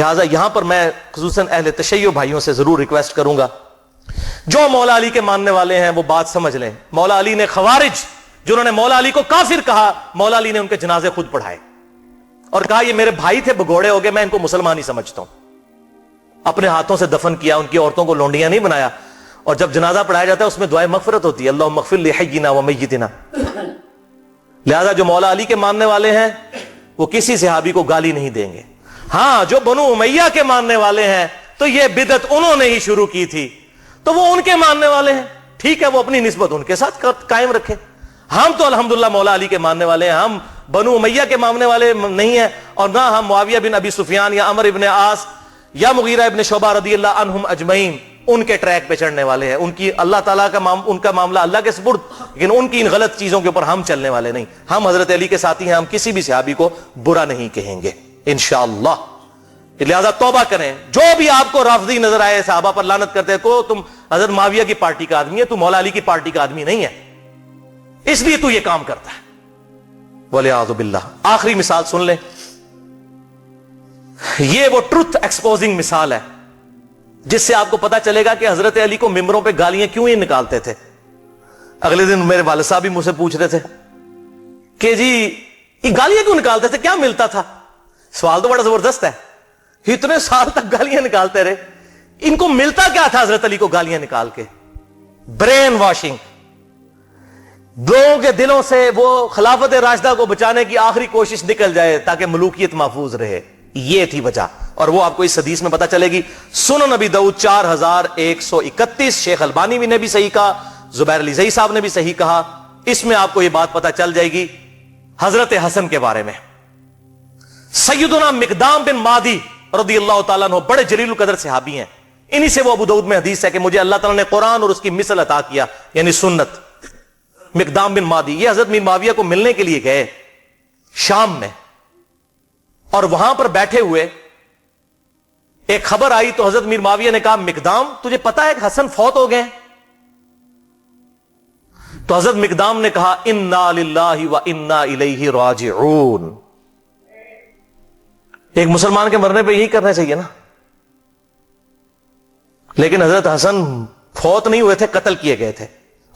لہٰذا یہاں پر میں خصوصاً اہل تشیع بھائیوں سے ضرور ریکویسٹ کروں گا، جو مولا علی کے ماننے والے ہیں وہ بات سمجھ لیں. مولا علی نے خوارج جنہوں نے مولا علی کو کافر کہا، مولا علی نے ان کے جنازے خود پڑھائے اور کہا یہ میرے بھائی تھے، بگوڑے ہو گئے، میں ان کو مسلمان ہی سمجھتا ہوں. اپنے ہاتھوں سے دفن کیا، ان کی عورتوں کو لونڈیاں نہیں بنایا. اور جب جنازہ پڑھایا جاتا ہے اس میں دعائے مغفرت ہوتی ہے، اللہم اغفر لحینا و میتنا. لہذا جو مولا علی کے ماننے والے ہیں وہ کسی صحابی کو گالی نہیں دیں گے. ہاں جو بنو امیہ کے ماننے والے ہیں تو یہ بدعت انہوں نے ہی شروع کی تھی، تو وہ ان کے ماننے والے ہیں، ٹھیک ہے، وہ اپنی نسبت ان کے ساتھ قائم رکھیں. ہم تو الحمدللہ مولا علی کے ماننے والے ہیں، ہم بنو امیہ کے ماننے والے نہیں ہیں، اور نہ ہم معاویہ بن ابی سفیان یا عمر ابن عاص یا مغیرہ ابن شعبہ رضی اللہ عنہم اجمعین ان کے ٹریک پہ چڑھنے والے ہیں. ان کی اللہ تعالیٰ کا ان کا معاملہ اللہ کے سپرد، لیکن ان کی ان غلط چیزوں کے اوپر ہم چلنے والے نہیں. ہم حضرت علی کے ساتھی ہیں، ہم کسی بھی صحابی کو برا نہیں کہیں گے انشاءاللہ. لہذا توبہ کریں. جو بھی آپ کو رافضی نظر آئے، صحابہ پر لعنت کرتے کو تم حضرت معاویہ کی پارٹی کا آدمی ہے، تو مولا علی کی پارٹی کا آدمی نہیں ہے، اس لیے تو یہ کام کرتا ہے. وَلِعَاذُ بِاللَّہ. آخری مثال سن لیں، یہ وہ ٹروتھ ایکسپوزنگ مثال ہے جس سے آپ کو پتا چلے گا کہ حضرت علی کو ممبروں پہ گالیاں کیوں ہی نکالتے تھے. اگلے دن میرے والد صاحب بھی مجھ سے پوچھ رہے تھے کہ جی یہ گالیاں کیوں نکالتے تھے، کیا ملتا تھا؟ سوال تو بڑا زبردست ہے. اتنے سال تک گالیاں نکالتے رہے، ان کو ملتا کیا تھا حضرت علی کو گالیاں نکال کے؟ Brain washing. لوگوں کے دلوں سے وہ خلافت راشدہ کو بچانے کی آخری کوشش نکل جائے تاکہ ملوکیت محفوظ رہے. یہ تھی وجہ، اور وہ آپ کو اس حدیث میں پتا چلے گی. سنن نبی داؤد 4131، شیخ البانی بھی نے بھی صحیح کہا، زبیر علی زئی صاحب نے بھی صحیح کہا. اس میں آپ کو یہ بات پتا چل جائے گی حضرت حسن کے بارے میں. سیدنا مقدام بن مادی رضی اللہ تعالیٰ عنہ بڑے جلیل القدر صحابی ہیں. انہی سے وہ ابو داؤد میں حدیث ہے کہ مجھے اللہ تعالیٰ نے قرآن اور اس کی مثل عطا کیا، یعنی سنت. مقدام بن مادی یہ حضرت میر معاویہ کو ملنے کے لیے گئے شام میں، اور وہاں پر بیٹھے ہوئے ایک خبر آئی تو حضرت میر معاویہ نے کہا مقدام تجھے پتا ہے کہ حسن فوت ہو گئے؟ تو حضرت مقدام نے کہا انا للہ و انا الیہ راجعون. ایک مسلمان کے مرنے پہ یہی کرنا چاہیے نا. لیکن حضرت حسن فوت نہیں ہوئے تھے، قتل کیے گئے تھے.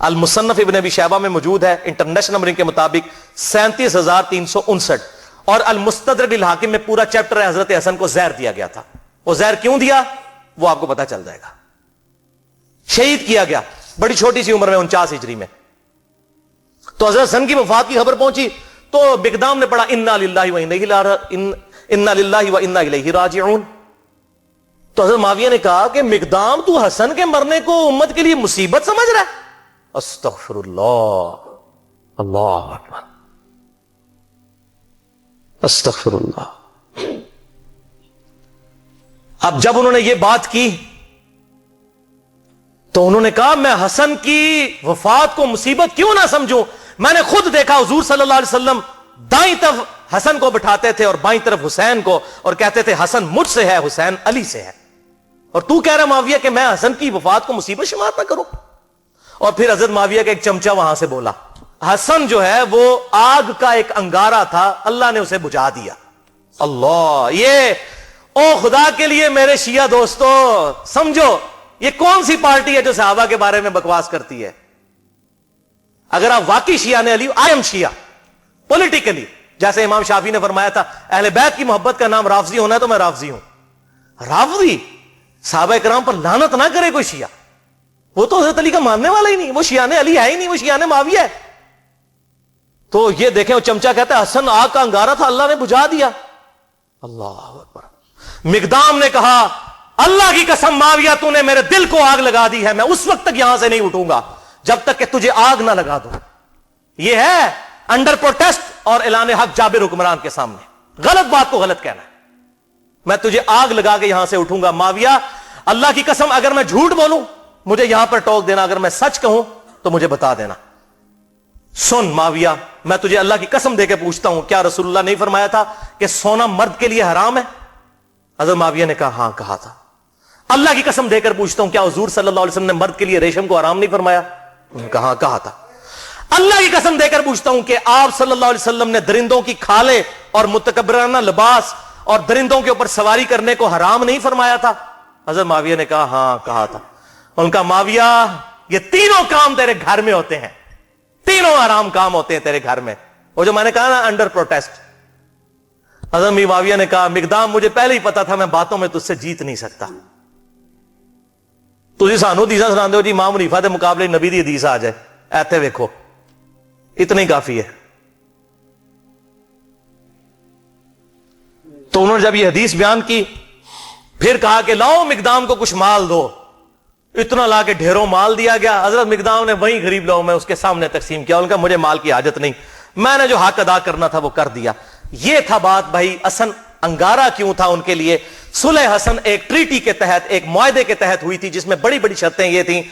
المصنف ابن ابی شیبہ میں موجود ہے انٹرنیشنل نمبرنگ کے مطابق 37,359، اور المستدرک الحاکم میں پورا چیپٹر ہے حضرت حسن کو زہر دیا گیا تھا. وہ زہر کیوں دیا وہ آپ کو پتا چل جائے گا. شہید کیا گیا بڑی چھوٹی سی عمر میں 49 ہجری میں. تو حضرت حسن کی وفات کی خبر پہنچی تو مقدام نے پڑھا انا للہ و انا الیہ راجعون. تو حضرت معاویہ نے کہا کہ مقدام تو حسن کے مرنے کو امت کے لیے مصیبت سمجھ رہا ہے؟ استغفر اللہ، اللہ اکبر، استغفر اللہ. اب جب انہوں نے یہ بات کی تو انہوں نے کہا میں حسن کی وفات کو مصیبت کیوں نہ سمجھوں. میں نے خود دیکھا حضور صلی اللہ علیہ وسلم دائیں طرف حسن کو بٹھاتے تھے اور بائیں طرف حسین کو، اور کہتے تھے حسن مجھ سے ہے، حسین علی سے ہے. اور تو کہہ رہا معاویہ کہ میں حسن کی وفات کو مصیبت شمار نہ کروں. اور پھر حضرت معاویہ کا ایک چمچہ وہاں سے بولا. حسن جو ہے وہ آگ کا ایک انگارہ تھا، اللہ نے اسے بجھا دیا. اللہ، یہ او خدا کے لیے میرے شیعہ دوستو سمجھو یہ کون سی پارٹی ہے جو صحابہ کے بارے میں بکواس کرتی ہے. اگر آپ واقعی شیعہ نے علی، آئی ایم شیعہ پولیٹیکلی، جیسے امام شافعی نے فرمایا تھا اہل بیت کی محبت کا نام رافضی ہونا ہے تو میں رافضی ہوں. رافضی صحابہ کرام پر لعنت نہ کرے کوئی شیعہ، وہ تو حضرت علی کا ماننے والا ہی نہیں، وہ شیعہ نے علی ہے ہی نہیں، وہ شیعہ نے معاویہ ہے. تو یہ دیکھیں وہ چمچہ کہتا ہے حسن آگ کا انگارہ تھا، اللہ نے بجھا دیا. اللہ اکبر. مقدام نے کہا اللہ کی قسم معاویہ تو نے میرے دل کو آگ لگا دی ہے، میں اس وقت تک یہاں سے نہیں اٹھوں گا جب تک کہ تجھے آگ نہ لگا دوں. یہ ہے انڈر پروٹیسٹ اور اعلان حق جابر حکمران کے سامنے غلط بات کو غلط کہنا ہے. میں تجھے آگ لگا کے یہاں سے اٹھوں گا. معاویہ اللہ کی قسم اگر میں جھوٹ بولوں مجھے یہاں پر ٹوک دینا، اگر میں سچ کہوں تو مجھے بتا دینا. سن معاویہ میں تجھے اللہ کی قسم دے کے پوچھتا ہوں، کیا رسول اللہ نہیں فرمایا تھا کہ سونا مرد کے لیے حرام ہے؟ حضرت معاویہ نے کہا ہاں کہا تھا. اللہ کی قسم دے کر پوچھتا ہوں، کیا حضور صلی اللہ علیہ وسلم نے مرد کے لیے ریشم کو حرام نہیں فرمایا؟ کہا تھا. اللہ کی قسم دے کر پوچھتا ہوں کہ آپ صلی اللہ علیہ وسلم نے درندوں کی کھالیں اور متکبرانہ لباس اور درندوں کے اوپر سواری کرنے کو حرام نہیں فرمایا تھا؟ حضرت معاویہ نے کہا ہاں کہا تھا. ان کا معاویہ یہ تینوں کام تیرے گھر میں ہوتے ہیں, تینوں حرام کام ہوتے ہیں تیرے گھر میں. وہ جو میں نے کہا نا انڈر پروٹیسٹ. حضرت معاویہ نے کہا مقدام مجھے پہلے ہی پتا تھا میں باتوں میں تجھ سے جیت نہیں سکتا. تجھے سانو حدیثاں سنا دو جی امام حنیفہ کے مقابلے نبی دی حدیث آ جائے, ایتھے ویکھو اتنا ہی کافی ہے. تو انہوں نے جب یہ حدیث بیان کی پھر کہا کہ لاؤ مقدام کو کچھ مال دو. اتنا لا کے ڈھیروں مال دیا گیا. حضرت مقدام نے وہیں غریب لوگوں میں اس کے سامنے تقسیم کیا. ان کا مجھے مال کی حاجت نہیں, میں نے جو حق ادا کرنا تھا وہ کر دیا. یہ تھا بات بھائی. حسن انگارہ کیوں تھا ان کے لیے؟ صلح حسن ایک ٹریٹی کے تحت, ایک معاہدے کے تحت ہوئی تھی جس میں بڑی بڑی شرطیں یہ تھیں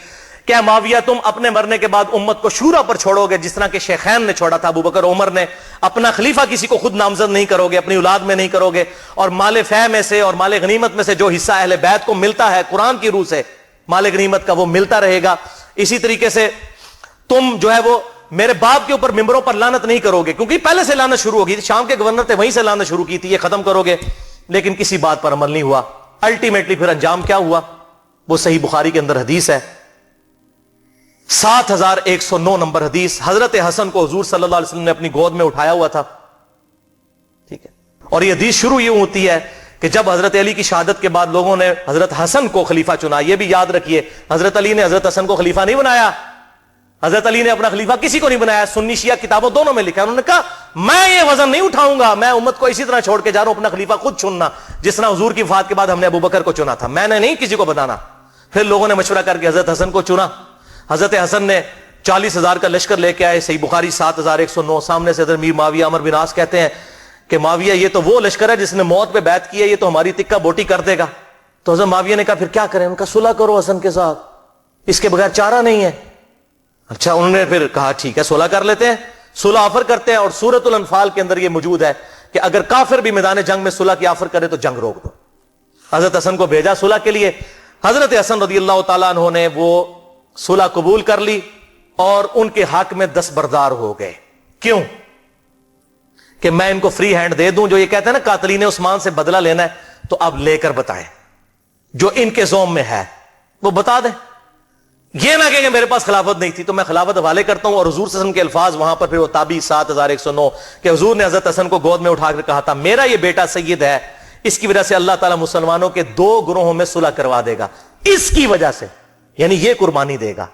کہ معاویہ تم اپنے مرنے کے بعد امت کو شورا پر چھوڑو گے جس طرح کہ شیخین نے چھوڑا تھا, ابو بکر عمر نے. اپنا خلیفہ کسی کو خود نامزد نہیں کرو گے, اپنی اولاد میں نہیں کرو گے, اور مال فہ میں سے اور مال غنیمت میں سے جو حصہ اہل بیت کو ملتا ہے قرآن کی روح سے مال غنیمت کا وہ ملتا رہے گا. اسی طریقے سے تم جو ہے وہ میرے باپ کے اوپر ممبروں پر لعنت نہیں کرو گے, کیونکہ پہلے سے لعنت شروع ہوگی, شام کے گورنر تھے وہیں سے لعنت شروع کی تھی, یہ ختم کرو گے. لیکن کسی بات پر عمل نہیں ہوا. الٹیمیٹلی پھر انجام کیا ہوا وہ صحیح بخاری کے اندر حدیث ہے, 7109 نمبر حدیث. حضرت حسن کو حضور صلی اللہ علیہ وسلم نے اپنی گود میں اٹھایا ہوا تھا, ٹھیک ہے, اور یہ حدیث شروع یوں ہوتی ہے کہ جب حضرت علی کی شہادت کے بعد لوگوں نے حضرت حسن کو خلیفہ چنا. یہ بھی یاد رکھیے حضرت علی نے حضرت حسن کو خلیفہ نہیں بنایا, حضرت علی نے اپنا خلیفہ کسی کو نہیں بنایا. سنی شیعہ کتابوں دونوں میں لکھا ہے. انہوں نے کہا میں یہ وزن نہیں اٹھاؤں گا, میں امت کو اسی طرح چھوڑ کے جا رہا ہوں, اپنا خلیفہ خود چننا جس طرح حضور کی وفات کے بعد ہم نے ابو بکر کو چنا تھا, میں نے نہیں کسی کو بنانا. پھر لوگوں نے مشورہ کر کے حضرت حسن کو چنا. حضرت حسن نے 40,000 کا لشکر لے کے آئے, صحیح بخاری 7109. سامنے سے حضرت میر معاویہ عمر بن عاص کہتے ہیں کہ معاویہ یہ تو وہ لشکر ہے جس نے موت پہ بیعت کی ہے, یہ تو ہماری تکہ بوٹی کر دے گا. تو حضرت معاویہ نے کہا پھر کیا کریں؟ ان کا صلح کرو حسن کے ساتھ, اس کے بغیر چارہ نہیں ہے. اچھا, انہوں نے پھر کہا ٹھیک ہے صلح کر لیتے ہیں, صلح آفر کرتے ہیں. اور سورۃ الانفال کے اندر یہ موجود ہے کہ اگر کافر بھی میدان جنگ میں صلح کی آفر کرے تو جنگ روک دو. حضرت حسن کو بھیجا صلح کے لیے. حضرت حسن رضی اللہ تعالیٰ عنہ نے وہ صلح قبول کر لی اور ان کے حق میں دستبردار ہو گئے. کیوں؟ کہ میں ان کو فری ہینڈ دے دوں. جو یہ کہتے ہیں نا قاتلین عثمان سے بدلہ لینا ہے, تو اب لے کر بتائیں, جو ان کے زوم میں ہے وہ بتا دیں. یہ نہ کہ میرے پاس خلافت نہیں تھی تو میں خلافت حوالے کرتا ہوں. اور حضور صلی اللہ علیہ وسلم کے الفاظ وہاں پر پھر وہ تابعی 7109 کہ حضور نے حضرت حسن کو گود میں اٹھا کر کہا تھا میرا یہ بیٹا سید ہے, اس کی وجہ سے اللہ تعالیٰ مسلمانوں کے 2 گروہوں میں صلح کروا دے گا, اس کی وجہ سے, یعنی یہ قربانی دے گا.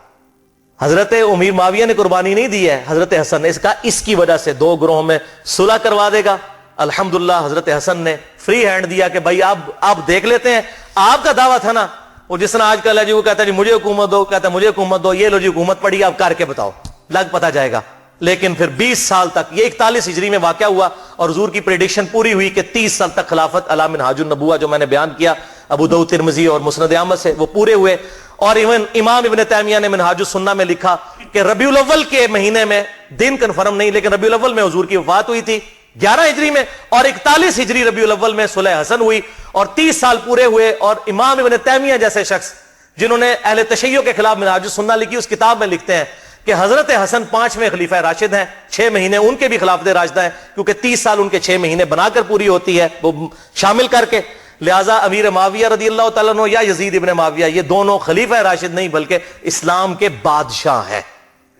حضرت امیر معاویہ نے قربانی نہیں دی ہے, حضرت حسن نے. اس کا اس کی وجہ سے 2 گروہوں میں صلح کروا دے گا. الحمدللہ حضرت حسن نے فری ہینڈ دیا کہ بھائی آپ دیکھ لیتے ہیں. آپ کا دعویٰ تھا نا وہ جس طرح آج کل ہے جی, وہ کہتا ہے جی مجھے حکومت دو, کہتا ہے مجھے حکومت دو, یہ لو جی حکومت پڑی, آپ کر کے بتاؤ, لگ پتا جائے گا. لیکن پھر 20 سال تک, یہ 41 ہجری میں واقعہ ہوا اور حضور کی پریڈکشن پوری ہوئی کہ 30 سال تک خلافت علی منہاج النبوہ جو میں نے بیان کیا ابو داؤد ترمذی اور مسند احمد سے, وہ پورے ہوئے. اور ایون امام ابن تیمیہ نے منہاج السنہ میں لکھا کہ ربیع الاول کے مہینے میں, دن کنفرم نہیں لیکن ربیع الاول میں حضور کی وفات ہوئی تھی 11 ہجری میں, اور 41 ہجری ربیع الاول میں صلح حسن ہوئی اور 30 سال پورے ہوئے. اور امام ابن تیمیہ جیسے شخص جنہوں نے اہل تشیع کے خلاف منہاج السنہ لکھی, اس کتاب میں لکھتے ہیں کہ حضرت حسن 5ویں خلیفہ راشد ہیں, 6 مہینے ان کے بھی خلافت راشدہ ہیں, کیونکہ 30 سال ان کے 6 مہینے بنا کر پوری ہوتی ہے وہ شامل کر کے. لہٰذا امیر معاویہ رضی اللہ تعالیٰ عنہ یا یزید ابن معاویہ, یہ دونوں خلیفہ راشد نہیں بلکہ اسلام کے بادشاہ ہیں.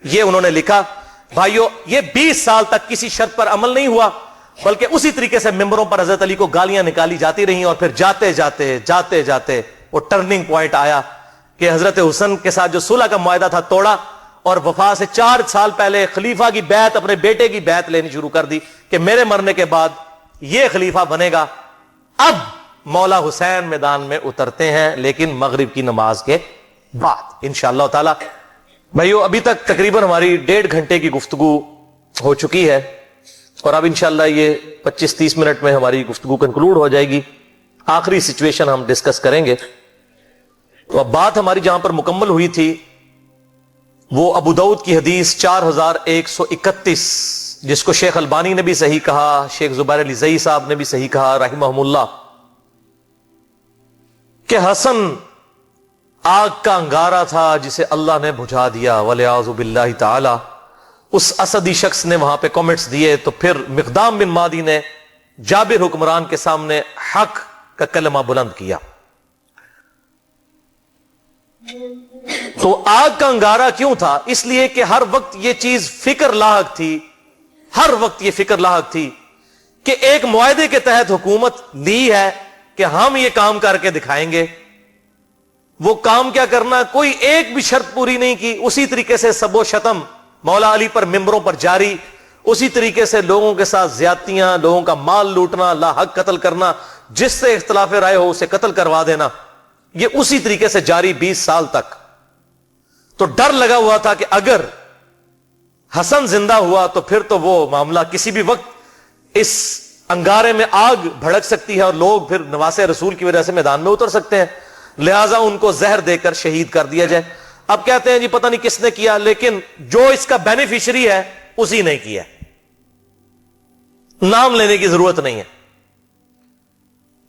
یہ انہوں نے لکھا. بھائیو, یہ 20 سال تک کسی شرط پر عمل نہیں ہوا, بلکہ اسی طریقے سے ممبروں پر حضرت علی کو گالیاں نکالی جاتی رہیں. اور پھر جاتے جاتے وہ ٹرننگ پوائنٹ آیا کہ حضرت حسن کے ساتھ جو صلح کا معاہدہ تھا توڑا, اور وفات سے 4 سال پہلے خلیفہ کی بیعت, اپنے بیٹے کی بیعت لینی شروع کر دی کہ میرے مرنے کے بعد یہ خلیفہ بنے گا. اب مولا حسین میدان میں اترتے ہیں, لیکن مغرب کی نماز کے بعد انشاءاللہ تعالی. بھائیو, ابھی تک تقریباً ہماری 1.5 گھنٹے کی گفتگو ہو چکی ہے, اور اب انشاءاللہ یہ 25-30 منٹ میں ہماری گفتگو کنکلوڈ ہو جائے گی. آخری سچویشن ہم ڈسکس کریں گے. تو اب بات ہماری جہاں پر مکمل ہوئی تھی وہ ابو داؤد کی حدیث 4131, جس کو شیخ البانی نے بھی صحیح کہا, شیخ زبیر علی زئی صاحب نے بھی صحیح کہا رحمہم اللہ, کہ حسن آگ کا انگارہ تھا جسے اللہ نے بجھا دیا ولیعوذ باللہ تعالی. اس اسدی شخص نے وہاں پہ کامنٹس دیے, تو پھر مقدام بن مادی نے جابر حکمران کے سامنے حق کا کلمہ بلند کیا. تو آگ کا انگارہ کیوں تھا؟ اس لیے کہ ہر وقت یہ چیز فکر لاحق تھی، ہر وقت یہ فکر لاحق تھی کہ ایک معاہدے کے تحت حکومت لی ہے کہ ہم یہ کام کر کے دکھائیں گے. وہ کام کیا کرنا، کوئی ایک بھی شرط پوری نہیں کی. اسی طریقے سے سب و شتم مولا علی پر ممبروں پر جاری، اسی طریقے سے لوگوں کے ساتھ زیادتیاں، لوگوں کا مال لوٹنا، لا حق قتل کرنا، جس سے اختلاف رائے ہو اسے قتل کروا دینا، یہ اسی طریقے سے جاری 20 سال تک. تو ڈر لگا ہوا تھا کہ اگر حسن زندہ ہوا تو پھر تو وہ معاملہ کسی بھی وقت اس انگارے میں آگ بھڑک سکتی ہے اور لوگ پھر نواسے رسول کی وجہ سے میدان میں اتر سکتے ہیں. لہذا ان کو زہر دے کر شہید کر دیا جائے. اب کہتے ہیں جی پتہ نہیں کس نے کیا، لیکن جو اس کا بینیفیشری ہے اسی نے کیا. نام لینے کی ضرورت نہیں ہے.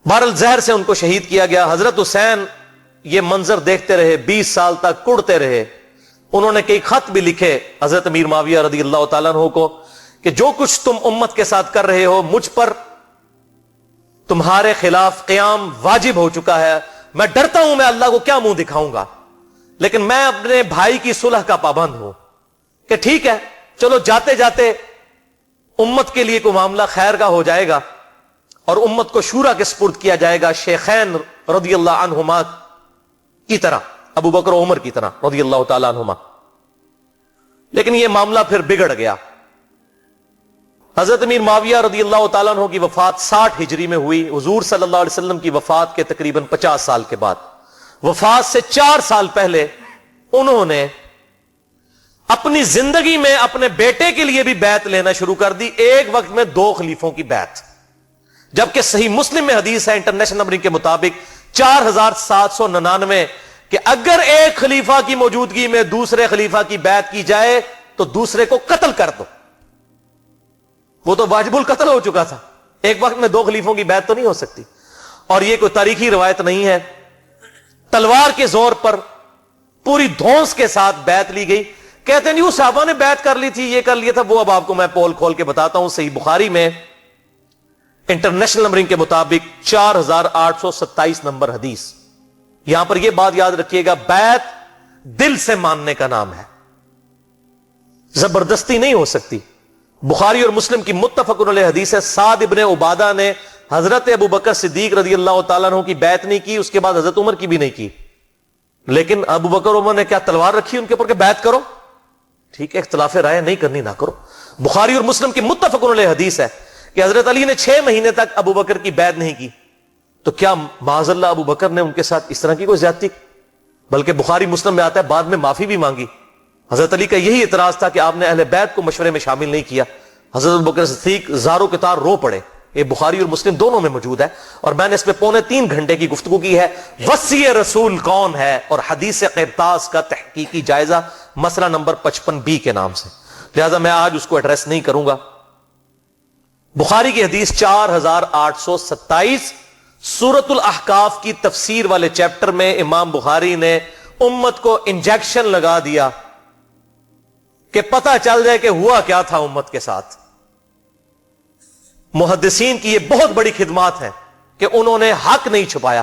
بہرحال زہر سے ان کو شہید کیا گیا. حضرت حسین یہ منظر دیکھتے رہے، 20 سال تک کڑتے رہے. انہوں نے کئی خط بھی لکھے حضرت امیر معاویہ رضی اللہ تعالیٰ عنہ کو کہ جو کچھ تم امت کے ساتھ کر رہے ہو، مجھ پر تمہارے خلاف قیام واجب ہو چکا ہے. میں ڈرتا ہوں میں اللہ کو کیا منہ دکھاؤں گا، لیکن میں اپنے بھائی کی صلح کا پابند ہوں کہ ٹھیک ہے چلو جاتے جاتے امت کے لیے کوئی معاملہ خیر کا ہو جائے گا اور امت کو شورا کے سپرد کیا جائے گا، شیخین رضی اللہ عنہما کی طرح، ابو بکر و عمر کی طرح رضی اللہ تعالی عنہما. لیکن یہ معاملہ پھر بگڑ گیا. حضرت امیر معاویہ رضی اللہ تعالیٰ عنہ کی وفات 60 ہجری میں ہوئی. حضور صلی اللہ علیہ وسلم کی وفات کے تقریباً 50 سال کے بعد، وفات سے 4 سال پہلے انہوں نے اپنی زندگی میں اپنے بیٹے کے لیے بھی بیعت لینا شروع کر دی. ایک وقت میں 2 خلیفوں کی بیعت، جبکہ صحیح مسلم میں حدیث ہے انٹرنیشنل نمبرنگ کے مطابق 4799 کہ اگر ایک خلیفہ کی موجودگی میں دوسرے خلیفہ کی بیعت کی جائے تو دوسرے کو قتل کر دو. وہ تو واجب القتل ہو چکا تھا. ایک وقت میں 2 خلیفوں کی بیعت تو نہیں ہو سکتی. اور یہ کوئی تاریخی روایت نہیں ہے. تلوار کے زور پر پوری دھونس کے ساتھ بیعت لی گئی. کہتے ہیں وہ صحابہ نے بیعت کر لی تھی، یہ کر لیا تھا، وہ اب آپ کو میں پول کھول کے بتاتا ہوں. صحیح بخاری میں انٹرنیشنل نمبرنگ کے مطابق 4827 نمبر حدیث. یہاں پر یہ بات یاد رکھیے گا، بیعت دل سے ماننے کا نام ہے، زبردستی نہیں ہو سکتی. بخاری اور مسلم کی متفق علیہ حدیث ہے، سعد ابن عبادہ نے حضرت ابو بکر صدیق رضی اللہ تعالیٰ عنہ کی بیعت نہیں کی، اس کے بعد حضرت عمر کی بھی نہیں کی. لیکن ابو بکر عمر نے کیا تلوار رکھی ان کے اوپر کہ بیعت کرو؟ ٹھیک ہے، اختلاف رائے نہیں کرنی نہ کرو. بخاری اور مسلم کی متفق علیہ حدیث ہے کہ حضرت علی نے 6 مہینے تک ابو بکر کی بیعت نہیں کی. تو کیا معاذ اللہ ابو بکر نے ان کے ساتھ اس طرح کی کوئی زیادتی؟ بلکہ بخاری مسلم میں آتا ہے بعد میں معافی بھی مانگی. حضرت علی کا یہی اعتراض تھا کہ آپ نے اہل بیت کو مشورے میں شامل نہیں کیا. حضرت ابوبکر صدیق زاروں کے تار رو پڑے. یہ بخاری اور مسلم دونوں میں موجود ہے، اور میں نے اس پہ 2.25 گھنٹے کی گفتگو کی ہے. وصی رسول کون ہے اور حدیث قرطاس کا تحقیقی جائزہ، مسئلہ نمبر 55B کے نام سے. لہذا میں آج اس کو ایڈریس نہیں کروں گا. بخاری کی حدیث 4827 سورۃ الاحقاف کی تفسیر والے چیپٹر میں امام بخاری نے امت کو انجیکشن لگا دیا کہ پتہ چل جائے کہ ہوا کیا تھا امت کے ساتھ. محدثین کی یہ بہت بڑی خدمات ہیں کہ انہوں نے حق نہیں چھپایا،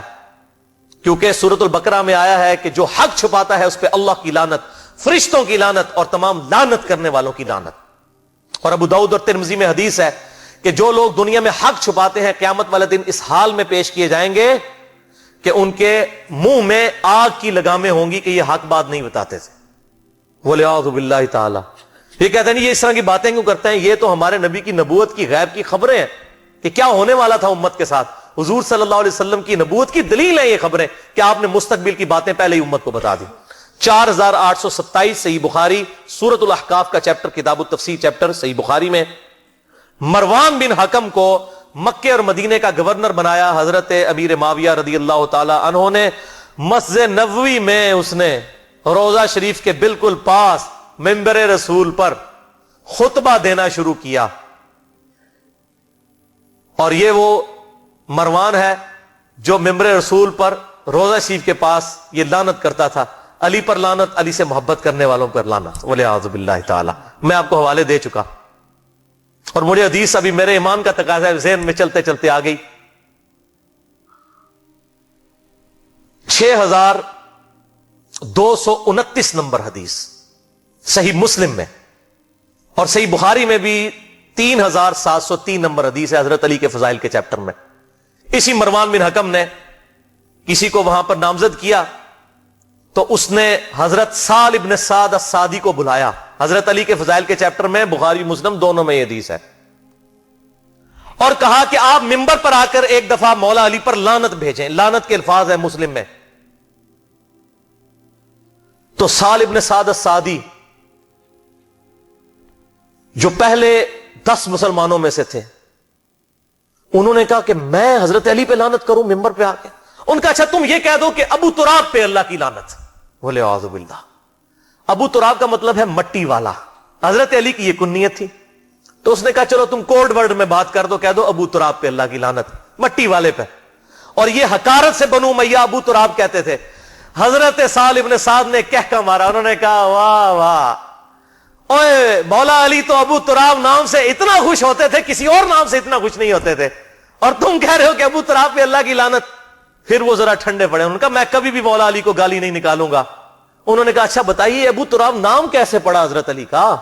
کیونکہ سورۃ البقرہ میں آیا ہے کہ جو حق چھپاتا ہے اس پہ اللہ کی لعنت، فرشتوں کی لعنت اور تمام لعنت کرنے والوں کی لعنت. اور ابو داؤد اور ترمذی میں حدیث ہے کہ جو لوگ دنیا میں حق چھپاتے ہیں قیامت والے دن اس حال میں پیش کیے جائیں گے کہ ان کے منہ میں آگ کی لگامیں ہوں گی کہ یہ حق بات نہیں بتاتے تھے. وَلِعَاذُ بِاللَّهِ تعالی. یہ کہتے ہیں یہ اس طرح کی باتیں کیوں کرتے ہیں؟ یہ تو ہمارے نبی کی نبوت کی غیب کی خبریں ہیں کہ کیا ہونے والا تھا امت کے ساتھ. حضور صلی اللہ علیہ وسلم کی نبوت کی دلیل ہے یہ خبریں کہ آپ نے مستقبل کی باتیں پہلے ہی امت کو بتا دی. 4827 صحیح بخاری سورۃ الاحقاف کا چیپٹر، کتاب التفسیر چیپٹر صحیح بخاری میں مروان بن حکم کو مکے اور مدینے کا گورنر بنایا حضرت امیر معاویہ رضی اللہ تعالی عنہ نے. مسجد نبوی میں اس نے روضہ شریف کے بالکل پاس منبر رسول پر خطبہ دینا شروع کیا. اور یہ وہ مروان ہے جو منبر رسول پر روضہ شریف کے پاس یہ لعنت کرتا تھا، علی پر لعنت، علی سے محبت کرنے والوں پر لعنت، والعیاذ باللہ تعالی. میں آپ کو حوالے دے چکا. اور مجھے حدیث ابھی میرے ایمان کا تقاضا ہے ذہن میں چلتے چلتے آ گئی. 6229 نمبر حدیث صحیح مسلم میں، اور صحیح بخاری میں بھی 3703 نمبر حدیث ہے حضرت علی کے فضائل کے چیپٹر میں. اسی مروان بن حکم نے کسی کو وہاں پر نامزد کیا تو اس نے حضرت سال ابن سعد السعدی کو بلایا. حضرت علی کے فضائل کے چیپٹر میں، بخاری مسلم دونوں میں یہ حدیث ہے، اور کہا کہ آپ ممبر پر آ کر ایک دفعہ مولا علی پر لعنت بھیجیں. لعنت کے الفاظ ہیں مسلم میں. تو سال ابن سعد السعدی جو پہلے 10 مسلمانوں میں سے تھے، انہوں نے کہا کہ میں حضرت علی پہ لعنت کروں ممبر پہ آ کے؟ ان کا اچھا تم یہ کہہ دو کہ ابو تراب پہ اللہ کی لعنت. بولے اعوذ باللہ. ابو تراب کا مطلب ہے مٹی والا. حضرت علی کی یہ کنیت تھی. تو اس نے کہا چلو تم کوڈ ورڈ میں بات کر دو، کہہ دو ابو تراب پہ اللہ کی لعنت، مٹی والے پہ. اور یہ حقارت سے بنو امیہ ابو تراب کہتے تھے. حضرت سال ابن سعد نے کہہ کا مارا. انہوں نے کہا واہ واہ، اوے مولا علی تو ابو تراب نام سے اتنا خوش ہوتے تھے، کسی اور نام سے اتنا خوش نہیں ہوتے تھے، اور تم کہہ رہے ہو کہ ابو تراب پہ اللہ کی لعنت. پھر وہ ذرا ٹھنڈے پڑے. انہوں نے کہا میں کبھی بھی مولا علی کو گالی نہیں نکالوں گا. انہوں نے کہا اچھا بتائیے ابو تراب نام کیسے پڑا حضرت علی کا؟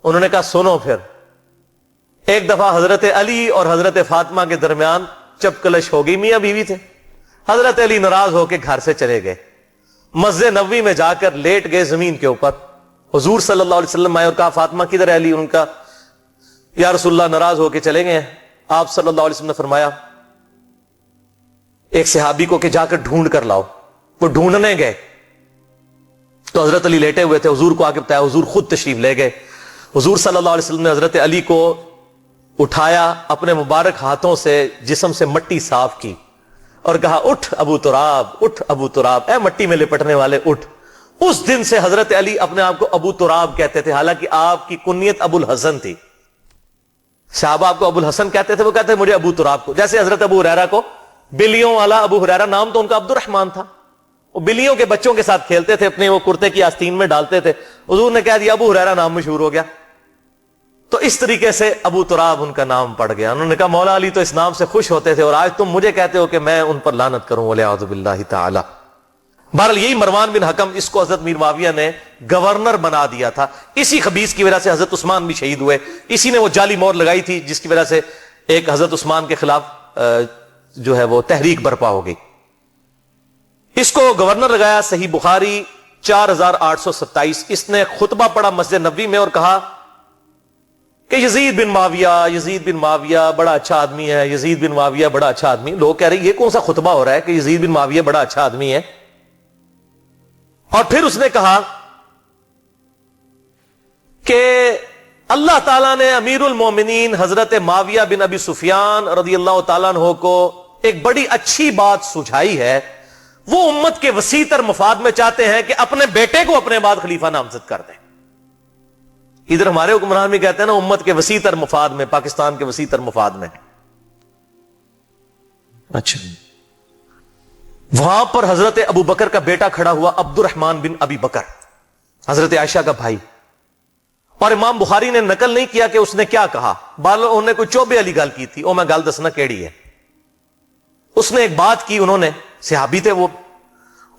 انہوں نے کہا سنو. پھر ایک دفعہ حضرت علی اور حضرت فاطمہ کے درمیان چپکلش ہو گئی. میاں بیوی تھے. حضرت علی ناراض ہو کے گھر سے چلے گئے. مسجد نبوی میں جا کر لیٹ گئے زمین کے اوپر. حضور صلی اللہ علیہ وسلم آئے اور کہا فاطمہ کدھر ہے علی؟ ان کا یا رسول اللہ ناراض ہو کے چلے گئے. آپ صلی اللہ علیہ وسلم نے فرمایا ایک صحابی کو کہ جا کر ڈھونڈ کر لاؤ. وہ ڈھونڈنے گئے تو حضرت علی لیٹے ہوئے تھے. حضور کو آ کے بتایا. حضور خود تشریف لے گئے. حضور صلی اللہ علیہ وسلم نے حضرت علی کو اٹھایا، اپنے مبارک ہاتھوں سے جسم سے مٹی صاف کی اور کہا اٹھ ابو تراب، اٹھ ابو تراب، اے مٹی میں لپٹنے والے اٹھ. اس دن سے حضرت علی اپنے آپ کو ابو تراب کہتے تھے، حالانکہ آپ کی کنیت ابو الحسن تھی. صحابہ آپ کو ابو الحسن کہتے تھے، وہ کہتے تھے مجھے ابو تراب کو. جیسے حضرت ابو ہریرہ کو بلیوں والا ابو ہریرہ نام تو ان کا عبد الرحمن تھا. وہ بلیوں کے بچوں کے ساتھ کھیلتے تھے، اپنے وہ کرتے کی آستین میں ڈالتے تھے. حضور نے کہہ دیا ابو ہریرہ نام مشہور ہو گیا. تو اس طریقے سے ابو تراب ان کا نام پڑ گیا. انہوں نے کہا مولا علی تو اس نام سے خوش ہوتے تھے اور آج تم مجھے کہتے ہو کہ میں ان پر لعنت کروں. والعیاذ باللہ تعالی. بہرحال یہی مروان بن حکم، اس کو حضرت میر معاویہ نے گورنر بنا دیا تھا. اسی خبیث کی وجہ سے حضرت عثمان بھی شہید ہوئے. اسی نے وہ جعلی مہر لگائی تھی جس کی وجہ سے ایک حضرت عثمان کے خلاف جو ہے وہ تحریک برپا ہو گئی. اس کو گورنر لگایا. صحیح بخاری 4827. اس نے خطبہ پڑھا مسجد نبوی میں اور کہا کہ یزید بن معاویہ بڑا اچھا آدمی ہے. یزید بن معاویہ بڑا اچھا آدمی. لوگ کہہ رہے ہیں یہ کون سا خطبہ ہو رہا ہے کہ یزید بن معاویہ بڑا اچھا آدمی ہے. اور پھر اس نے کہا کہ اللہ تعالیٰ نے امیر المومنین حضرت معاویہ بن ابی سفیان رضی اللہ تعالیٰ عنہ کو ایک بڑی اچھی بات سجھائی ہے. وہ امت کے وسیع تر مفاد میں چاہتے ہیں کہ اپنے بیٹے کو اپنے بعد خلیفہ نامزد کر دیں. ادھر ہمارے حکمران بھی کہتے ہیں نا امت کے وسیع تر مفاد میں، پاکستان کے وسیع تر مفاد میں. اچھا وہاں پر حضرت ابو بکر کا بیٹا کھڑا ہوا، عبد الرحمن بن ابی بکر، حضرت عائشہ کا بھائی. اور امام بخاری نے نقل نہیں کیا کہ اس نے کیا کہا. انہوں نے کوئی چوبے والی گل کی تھی. میں گل دسنا کیڑی ہے. اس نے ایک بات کی، انہوں نے صحابی تھے وہ،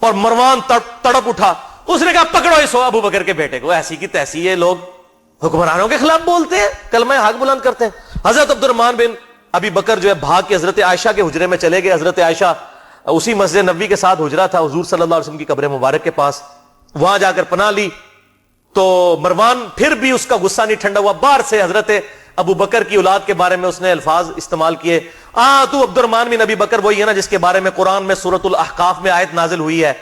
اور مروان تڑپ اٹھا. اس نے کہا پکڑو اس ابو بکر کے بیٹے کو. ایسی کی تیسی یہ لوگ حکمرانوں کے خلاف بولتے ہیں، کلمہ حق بلند کرتے ہیں. حضرت عبد الرحمن بن ابی بکر جو ہے بھاگ کے حضرت عائشہ کے حجرے میں چلے گئے. حضرت عائشہ اسی مسجد نبوی کے ساتھ حجرہ تھا حضور صلی اللہ علیہ وسلم کی قبر مبارک کے پاس. وہاں جا کر پناہ لی تو مروان پھر بھی اس کا غصہ نہیں ٹھنڈا ہوا. باہر سے حضرت ابو بکر کی اولاد کے بارے میں اس نے الفاظ استعمال کیے. تو عبد الرحمن بن ابی بکر وہی ہے نا جس کے بارے میں قرآن میں سورۃ الاحقاف میں آیت نازل ہوئی ہے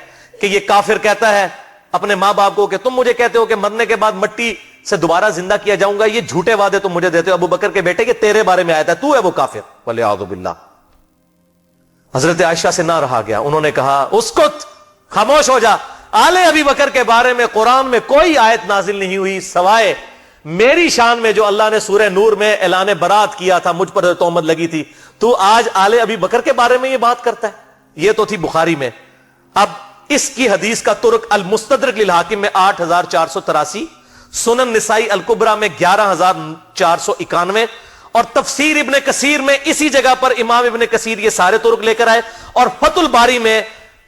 کہ یہ کافر کہتا ہے اپنے ماں باپ کو کہ تم مجھے کہتے ہو کہ مرنے کے بعد مٹی سے دوبارہ زندہ کیا جاؤں گا. یہ جھوٹے وعدے تم مجھے دیتے ہو. ابو بکر کے بیٹے کہ تیرے بارے میں آیت ہے، تو ہے وہ کافر. والعیاذ باللہ. حضرت عائشہ سے نہ رہا گیا. انہوں نے کہا اسکت، خاموش ہو جا. آل ابی بکر کے بارے میں قرآن میں کوئی آیت نازل نہیں ہوئی سوائے میری شان میں جو اللہ نے سورہ نور میں اعلان برات کیا تھا، مجھ پر تہمت لگی تھی. تو آج آل ابی بکر کے بارے میں یہ بات کرتا ہے. یہ تو تھی بخاری میں. اب اس کی حدیث کا ترک المستدرک للحاکم میں 8483، سنن نسائی الکبرا میں 11,491 اور تفسیر ابن کثیر میں اسی جگہ پر امام ابن کثیر یہ سارے طرق لے کر آئے، اور فتح الباری میں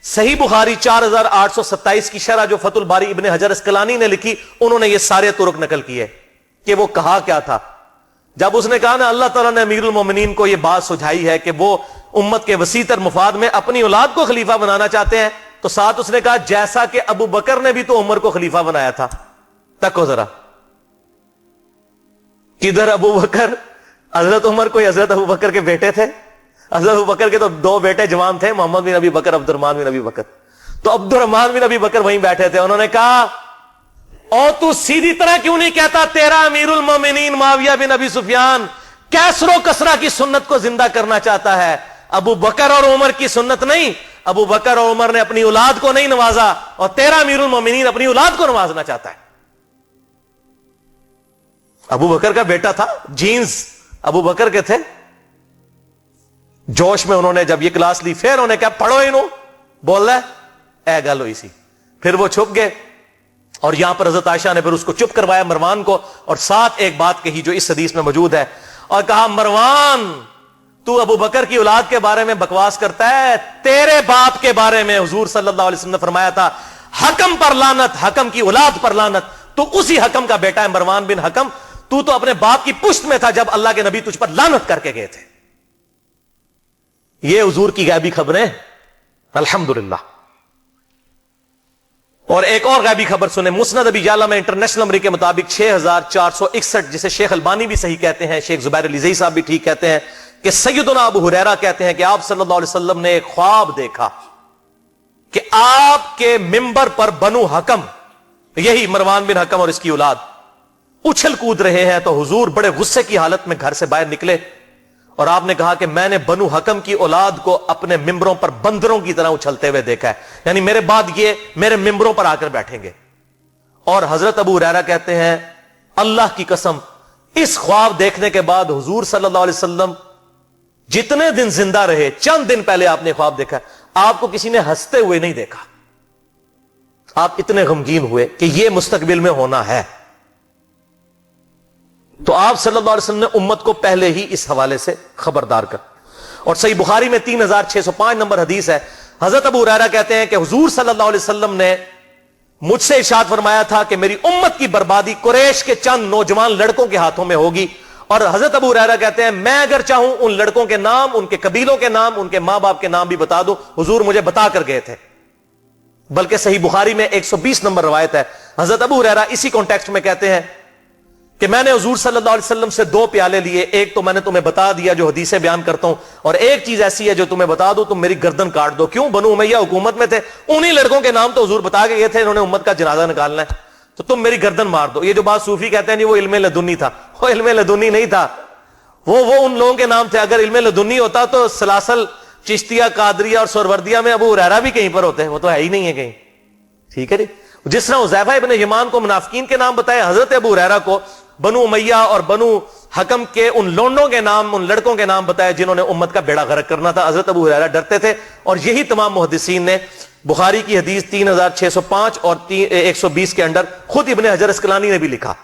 صحیح بخاری 4827 کی شرح جو فتح الباری ابن حجر اسقلانی نے لکھی، انہوں نے یہ سارے طرق نقل کیے کہ وہ کہا کیا تھا جب اس نے کہا نا اللہ تعالیٰ نے امیر المومنین کو یہ بات سجھائی ہے کہ وہ امت کے وسیع تر مفاد میں اپنی اولاد کو خلیفہ بنانا چاہتے ہیں، تو ساتھ اس نے کہا جیسا کہ ابو بکر نے بھی تو عمر کو خلیفہ بنایا تھا۔ تکو ذرا، کدھر ابو بکر؟ حضرت عمر کوئی حضرت ابو بکر کے بیٹے تھے؟ حضرت ابو بکر کے تو 2 بیٹے جوان تھے، محمد بن ابی بکر، عبد الرحمن بن ابی بکر۔ تو عبد الرحمن بن ابی بکر وہیں بیٹھے تھے، انہوں نے کہا او تو سیدھی طرح کیوں نہیں کہتا تیرا امیر المومنین معاویہ بن ابی سفیان کیسر و کسرا کی سنت کو زندہ کرنا چاہتا ہے، ابو بکر اور عمر کی سنت نہیں۔ ابو بکر اور عمر نے اپنی اولاد کو نہیں نوازا، اور تیرا امیر المومنین اپنی اولاد کو نوازنا چاہتا ہے۔ ابو بکر کا بیٹا تھا، جینز ابو بکر کے تھے۔ جوش میں انہوں نے جب یہ کلاس لی، پھر انہوں نے کہا پڑھو انہوں، بول رہا ہے اے گل ہوئی سی، پھر وہ چھپ گئے، اور یہاں پر حضرت عائشہ نے پھر اس کو چپ کروایا مروان کو، اور ساتھ ایک بات کہی جو اس حدیث میں موجود ہے، اور کہا مروان تو ابو بکر کی اولاد کے بارے میں بکواس کرتا ہے، تیرے باپ کے بارے میں حضور صلی اللہ علیہ وسلم نے فرمایا تھا حکم پر لعنت، حکم کی اولاد پر لعنت، تو اسی حکم کا بیٹا ہے مروان بن حکم، تو اپنے باپ کی پشت میں تھا جب اللہ کے نبی تجھ پر لعنت کر کے گئے تھے۔ یہ حضور کی غیبی خبریں الحمدللہ۔ اور ایک اور غیبی خبر سنیں، مسند ابی یعلا میں انٹرنیشنل نمبر کے مطابق 6461، جسے شیخ البانی بھی صحیح کہتے ہیں، شیخ زبیر علیزئی صاحب بھی ٹھیک کہتے ہیں، کہ سیدنا ابو ہریرہ کہتے ہیں کہ آپ صلی اللہ علیہ وسلم نے ایک خواب دیکھا کہ آپ کے منبر پر بنو حکم، یہی مروان بن حکم اور اس کی اولاد، اچھل کود رہے ہیں، تو حضور بڑے غصے کی حالت میں گھر سے باہر نکلے، اور آپ نے کہا کہ میں نے بنو حکم کی اولاد کو اپنے ممبروں پر بندروں کی طرح اچھلتے ہوئے دیکھا ہے، یعنی میرے بعد یہ میرے ممبروں پر آ کر بیٹھیں گے۔ اور حضرت ابو ہریرہ کہتے ہیں اللہ کی قسم اس خواب دیکھنے کے بعد حضور صلی اللہ علیہ وسلم جتنے دن زندہ رہے، چند دن پہلے آپ نے خواب دیکھا، آپ کو کسی نے ہنستے ہوئے نہیں دیکھا، آپ اتنے غمگین ہوئے کہ یہ مستقبل میں ہونا ہے۔ تو آپ صلی اللہ علیہ وسلم نے امت کو پہلے ہی اس حوالے سے خبردار کر۔ اور صحیح بخاری میں 3605 نمبر حدیث ہے، حضرت ابو ہریرہ کہتے ہیں کہ حضور صلی اللہ علیہ وسلم نے مجھ سے ارشاد فرمایا تھا کہ میری امت کی بربادی قریش کے چند نوجوان لڑکوں کے ہاتھوں میں ہوگی، اور حضرت ابو ہریرہ کہتے ہیں میں اگر چاہوں ان لڑکوں کے نام، ان کے قبیلوں کے نام، ان کے ماں باپ کے نام بھی بتا دوں، حضور مجھے بتا کر گئے تھے۔ بلکہ صحیح بخاری میں 120 نمبر روایت ہے، حضرت ابو ہریرہ اسی کانٹیکسٹ میں کہتے ہیں کہ میں نے حضور صلی اللہ علیہ وسلم سے 2 پیالے لیے، ایک تو میں نے تمہیں بتا دیا جو حدیثیں بیان کرتا ہوں، اور ایک چیز ایسی ہے جو تمہیں بتا دوں تم میری گردن کاٹ دو۔ کیوں؟ بنو امیہ حکومت میں تھے، انہی لڑکوں کے نام تو حضور بتا کے گئے تھے، انہوں نے امت کا جنازہ نکالنا ہے، تو تم میری گردن مار دو۔ یہ جو بات صوفی کہتے ہیں نہیں وہ علم لدنی تھا، وہ علم لدنی نہیں تھا، وہ ان لوگوں کے نام تھے۔ اگر علم لدنی ہوتا تو سلاسل، چشتیہ، قادریہ اور سہروردیہ میں ابو ہریرہ بھی کہیں پر ہوتے، وہ تو ہے ہی نہیں ہے کہیں، ٹھیک ہے جی۔ جس طرح حذیفہ ابن یمان کو منافقین کے نام بتائے، حضرت ابو ہریرہ کو بنو امیہ اور بنو حکم کے ان لونڈوں کے نام، ان لڑکوں کے نام بتائے جنہوں نے امت کا بیڑا غرق کرنا تھا۔ حضرت ابو ہریرہ ڈرتے تھے، اور یہی تمام محدثین نے بخاری کی حدیث 3605 اور 120 کے اندر خود ابن حجر اسقلانی نے بھی لکھا۔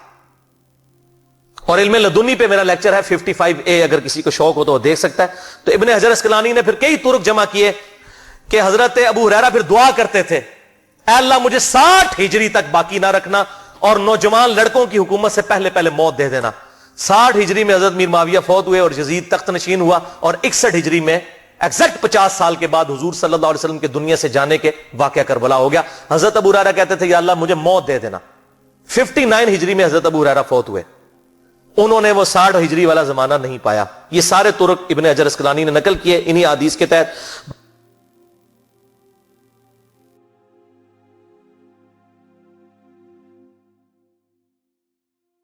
اور علم لدنی پہ میرا لیکچر ہے 55A، اگر کسی کو شوق ہو تو وہ دیکھ سکتا ہے۔ تو ابن حجر اسقلانی نے پھر کئی طرق جمع کیے کہ حضرت ابو ہریرہ پھر دعا کرتے تھے اے اللہ مجھے 60 ہجری تک باقی نہ رکھنا، اور نوجوان لڑکوں کی حکومت سے پہلے پہلے موت دے دینا۔ 60 ہجری میں حضرت میر معاویہ فوت ہوئے اور یزید تخت نشین ہوا، اور 61 ہجری میں ایگزیکٹ 50 سال کے بعد حضور صلی اللہ علیہ وسلم کے دنیا سے جانے کے واقعہ کربلا ہو گیا۔ حضرت ابو ہریرہ کہتے تھے یا اللہ مجھے موت دے دینا۔ 59 ہجری میں حضرت ابو ہریرہ فوت ہوئے، انہوں نے وہ 60 ہجری والا زمانہ نہیں پایا۔ یہ سارے طرق ابن حجر اسقلانی نے نقل کیے انہی حدیث کے تحت۔